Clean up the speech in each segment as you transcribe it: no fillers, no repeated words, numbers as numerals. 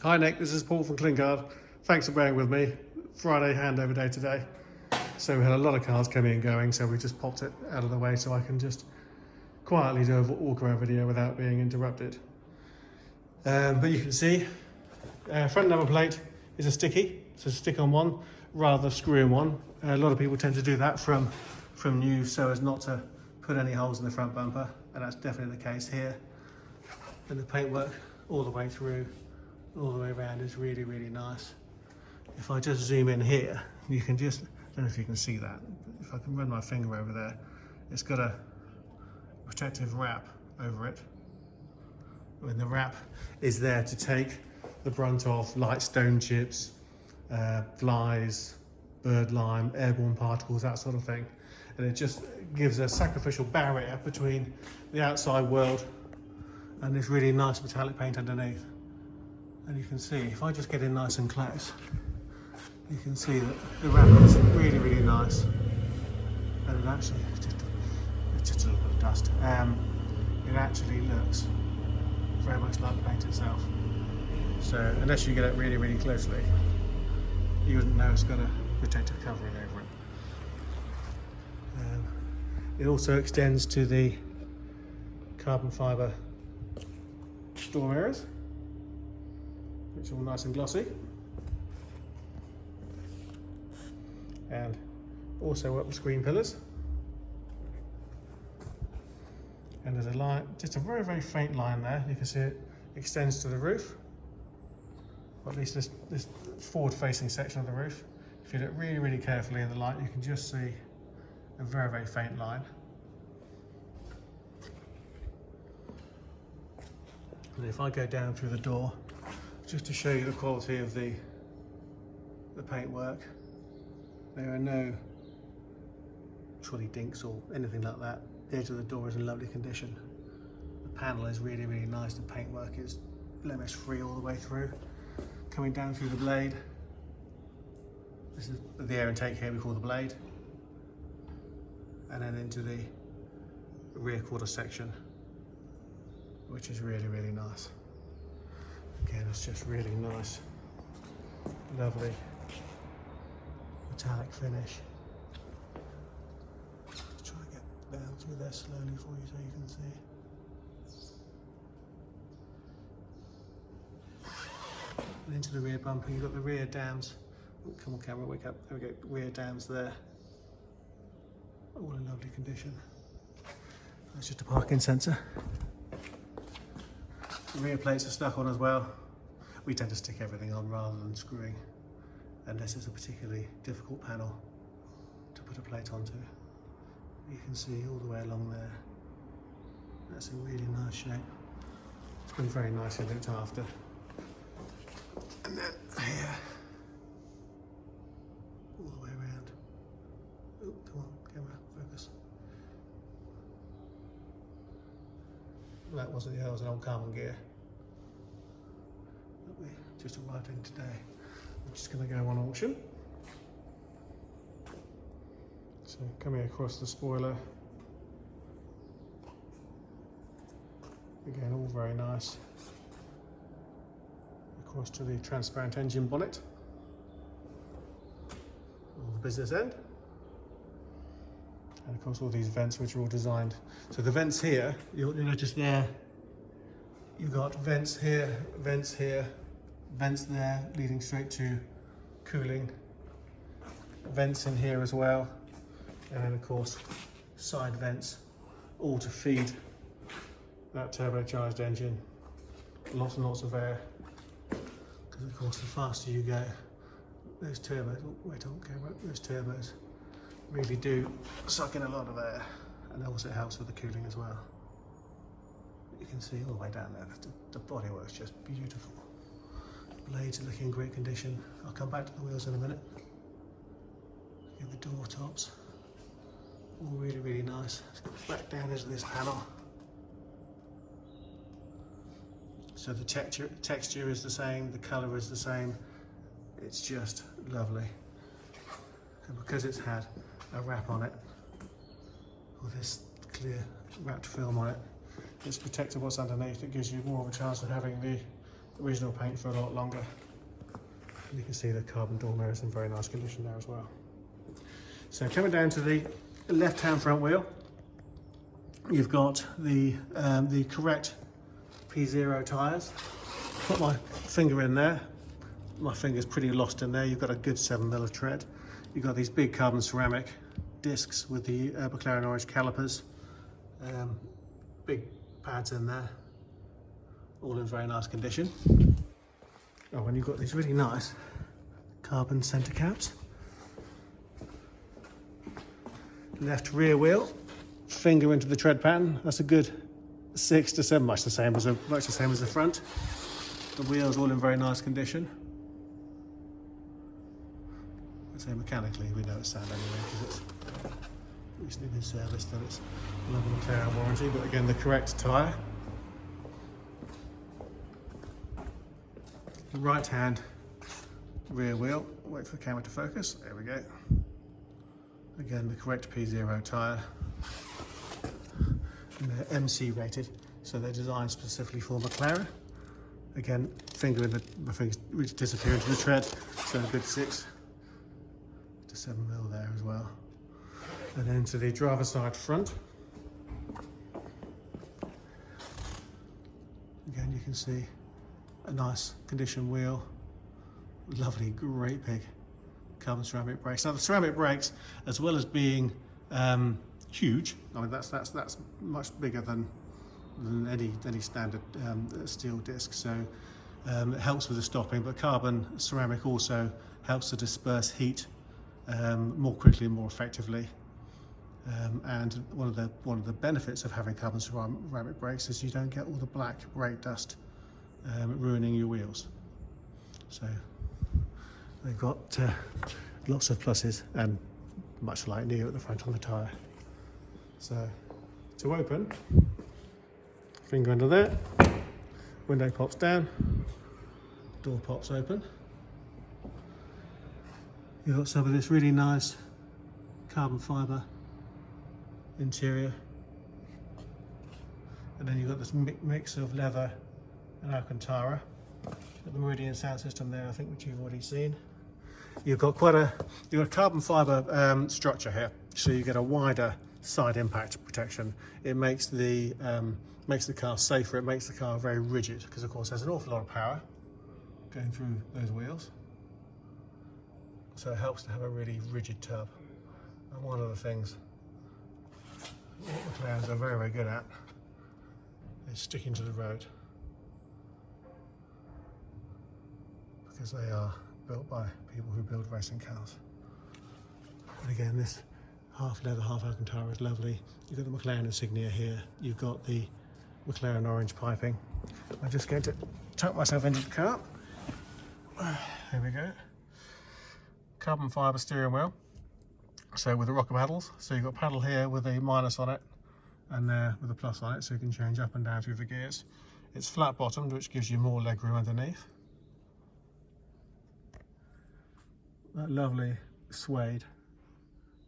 Hi Nick, this is Paul from Clingard. Thanks for bearing with me. Friday handover day today. So we had a lot of cars coming and going, so we just popped it out of the way so I can just quietly do a walk-around video without being interrupted. But you can see, front number plate is a sticky, so stick on one rather than screw in one. A lot of people tend to do that from new so as not to put any holes in the front bumper, and that's definitely the case here. And the paintwork all the way through, all the way around is really, really nice. If I just zoom in here, you can just, I don't know if you can see that, but if I can run my finger over there, it's got a protective wrap over it. And the wrap is there to take the brunt of light stone chips, flies, bird lime, airborne particles, that sort of thing. And it just gives a sacrificial barrier between the outside world and this really nice metallic paint underneath. And you can see, if I just get in nice and close, you can see that the wrap is really, really nice. And it actually, it's just a little bit of dust. It actually looks very much like the paint itself. So unless you get it really, really closely, you wouldn't know it's got a protective covering over it. It also extends to the carbon fibre door mirrors, which are all nice and glossy, and also up the screen pillars. And there's a line, just a very, very faint line there. You can see it extends to the roof, or at least this forward-facing section of the roof. If you look really, really carefully in the light, you can just see a very, very faint line. And if I go down through the door, just to show you the quality of the paintwork, there are no trolley dinks or anything like that. The edge of the door is in lovely condition. The panel is really, really nice. The paintwork is blemish free all the way through. Coming down through the blade, this is the air intake here we call the blade, and then into the rear quarter section, which is really, really nice. Again, it's just really nice, lovely metallic finish. Just try to get down through there slowly for you so you can see. And into the rear bumper, you've got the rear dams. Oh, come on camera, wake up. There we go, rear dams there. All in lovely condition. That's just a parking sensor. The rear plates are stuck on as well. We tend to stick everything on rather than screwing, and this is a particularly difficult panel to put a plate onto. You can see all the way along there. That's in really nice shape. It's been very nicely looked after. And then here, all the way around. Oh, come on, camera, focus. That wasn't, that was an old carbon gear that we just arrived in today. I'm just going to go on auction. So coming across the spoiler, again all very nice. Across to the transparent engine bonnet, on the business end, and of course all these vents which are all designed. So the vents here, you'll notice there, you've got vents here, vents here, vents there, leading straight to cooling, vents in here as well, and then of course side vents, all to feed that turbocharged engine. Lots and lots of air. Of course, the faster you go, those turbos, oh, wait, okay, those turbos really do suck in a lot of air, and also helps with the cooling as well. You can see all the way down there, the bodywork's just beautiful. Blades are looking in great condition. I'll come back to the wheels in a minute. Look at the door tops, all really, really nice. Let's go back down into this panel. So the texture is the same, the colour is the same, it's just lovely. And because it's had a wrap on it, or this clear wrapped film on it, it's protected what's underneath. It gives you more of a chance of having the original paint for a lot longer. And you can see the carbon door mirrors in very nice condition there as well. So coming down to the left-hand front wheel, you've got the correct P0 tyres. Put my finger in there. My finger's pretty lost in there. You've got a good 7mm of tread. You've got these big carbon ceramic discs with the McLaren orange calipers. Big pads in there, all in very nice condition. Oh, and you've got these really nice carbon centre caps. Left rear wheel, finger into the tread pattern. That's a good 6 to 7, much the same as the front. The wheels all in very nice condition. I'd say mechanically we know it's sound anyway because it's recently been serviced and it's another McLaren warranty, but again the correct tyre. Right hand rear wheel, wait for the camera to focus, there we go. Again the correct P0 tyre. And they're MC rated, so they're designed specifically for McLaren. Again, my fingers disappear into the tread, so a good 6 to 7mm there as well. And then to the driver's side front. Again, you can see a nice condition wheel, lovely, great big carbon ceramic brakes. Now the ceramic brakes, as well as being huge, I mean that's much bigger than any standard steel disc, so it helps with the stopping, but carbon ceramic also helps to disperse heat more quickly and more effectively. And one of the benefits of having carbon ceramic brakes is you don't get all the black brake dust ruining your wheels. So they've got lots of pluses and much like new at the front on the tyre. So to open, finger under there, window pops down, door pops open. You've got some of this really nice carbon fibre interior, and then you've got this mix of leather and Alcantara. Got the Meridian sound system there, I think, which you've already seen. You've got a carbon fibre structure here, so you get a wider side impact protection. It makes the car safer. It makes the car very rigid because, of course, there's an awful lot of power going through those wheels. So it helps to have a really rigid tub. And one of the things McLarens are very, very good at is sticking to the road, because they are built by people who build racing cars. And again, this half leather, half Alcantara is lovely. You've got the McLaren insignia here. You've got the McLaren orange piping. I'm just going to tuck myself into the car. There we go. Carbon fibre steering wheel. So with the rocker paddles. So you've got a paddle here with a minus on it and there with a plus on it, so you can change up and down through the gears. It's flat bottomed, which gives you more leg room underneath. That lovely suede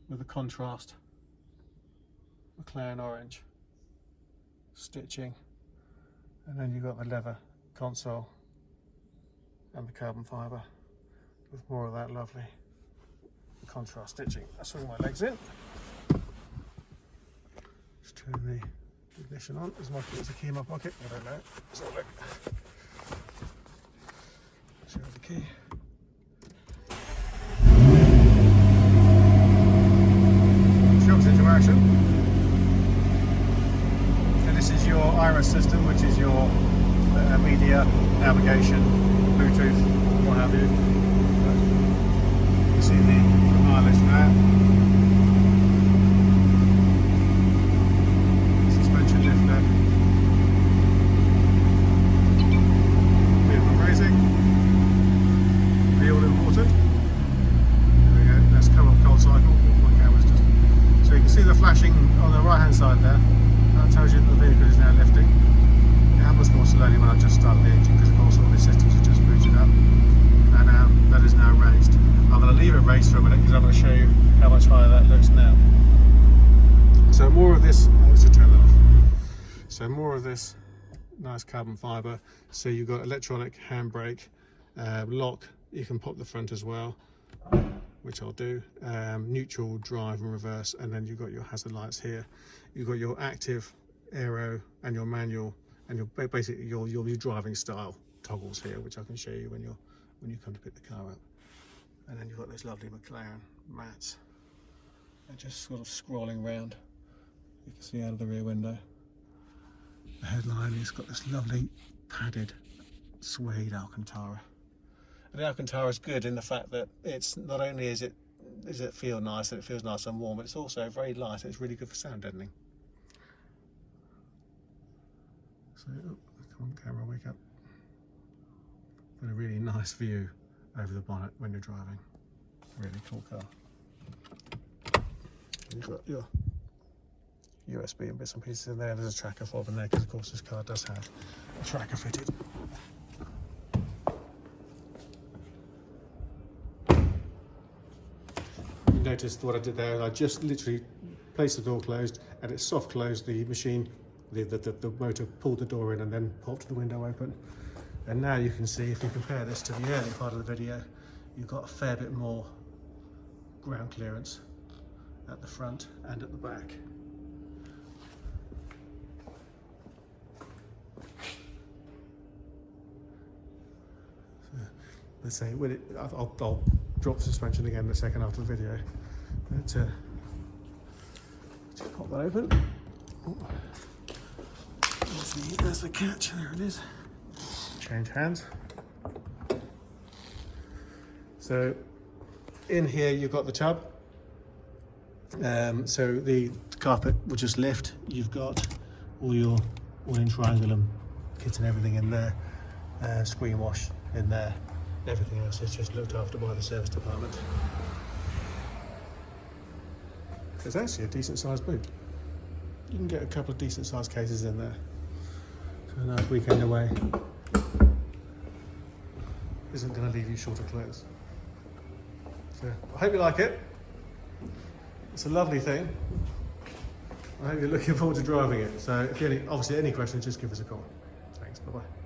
with the contrast McLaren orange stitching, and then you've got the leather console and the carbon fibre with more of that lovely contrast stitching. I'll swing my legs in. Just turn the ignition on. Is a key in my pocket? I don't know. Let's have a look. Show the key. Shocks into action. And this is your iris system, which is your media, navigation, Bluetooth, what have you. You see the mileage there. Suspension lift there. Vehicle raising. The all important. There we go. Let's come off cold cycle. My camera's just. So you can see the flashing on the right hand side there. That tells you that the vehicle is now lifting. It happens more slowly when I just started the engine, because of course all these systems are just booted up. And that is now raised. I'm going to leave it raised for a minute because I'm going to show you how much higher that looks now. So more of this, let's just turn that off. So more of this nice carbon fibre. So you've got electronic handbrake, lock, you can pop the front as well, which I'll do, neutral, drive and reverse, and then you've got your hazard lights here. You've got your active, aero and your manual, and your basically your driving style toggles here, which I can show you when you come to pick the car up. And then you've got those lovely McLaren mats. They're just sort of scrolling round. You can see out of the rear window. The headline has got this lovely padded suede Alcantara. And the Alcantara is good in the fact that it's not only is it feel nice and it feels nice and warm, but it's also very light and it's really good for sound deadening. So, come on camera, wake up. Got a really nice view over the bonnet when you're driving. Really cool car. You've got your USB and bits and pieces in there. There's a tracker fob in there because of course this car does have a tracker fitted. You noticed what I did there, I just literally placed the door closed and it soft closed the machine. The motor pulled the door in and then popped the window open. And now you can see, if you compare this to the early part of the video, you've got a fair bit more ground clearance at the front and at the back. So, let's say, I'll drop the suspension again in a second after the video. But, just pop that open. Oh. There's the catch, there it is. Change hands. So in here you've got the tub. So the carpet will just lift. You've got all your all-in triangulum kit and everything in there. Screen wash in there. Everything else is just looked after by the service department. It's actually a decent sized boot. You can get a couple of decent sized cases in there. So a nice weekend away isn't going to leave you short of clothes. So I hope you like it. It's a lovely thing. I hope you're looking forward to driving it. So if you obviously any questions, just give us a call. Thanks, bye-bye.